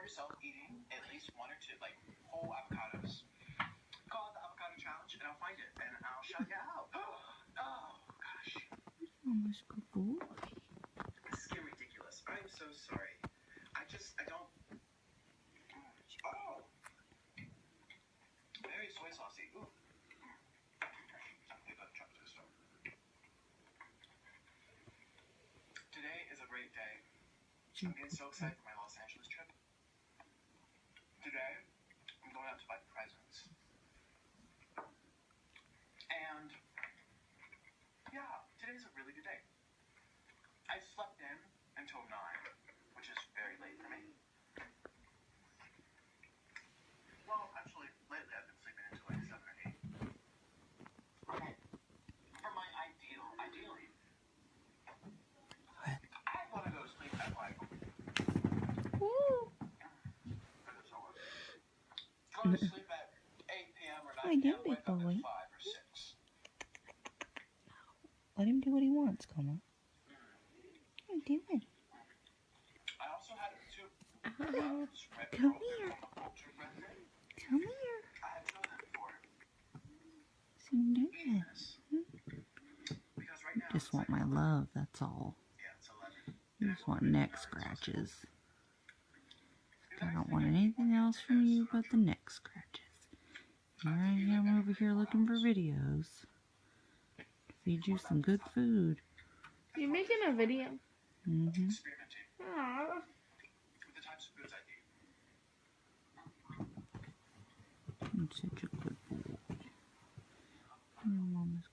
yourself eating at least one or two, like, whole avocados. Call it the avocado challenge, and I'll find it, and I'll shout you out. Oh, gosh. Almost good boy. This is getting ridiculous. I'm so sorry. I don't... Oh! Very soy saucy. Ooh. Today is a great day. I'm getting so excited for my Los Angeles trip. Today, I'm going out to buy presents. And, yeah, today's a really good day. I slept in until 9, which is very late for me. Well, actually, lately I've been sleeping until like 7 or 8. Okay. For my ideally, I want to go to sleep at like... Woo! Go to sleep at 8 p.m. or 9 Hi, p.m. big Wake up boy. at 5 or 6. Let him do what he wants, Coma. What are you doing? I also had two... Come here. Come here. I had chosen before. What's he doing? Because right now... Just want my love, that's all. Yeah, it's 11. You just want neck scratches. I don't want anything else from you but the neck scratches. Here I am over here looking for videos. Feed you some good food. You're making a video. Mm-hmm. Aww. With the types of foods I eat. You're such a good boy. Your mama's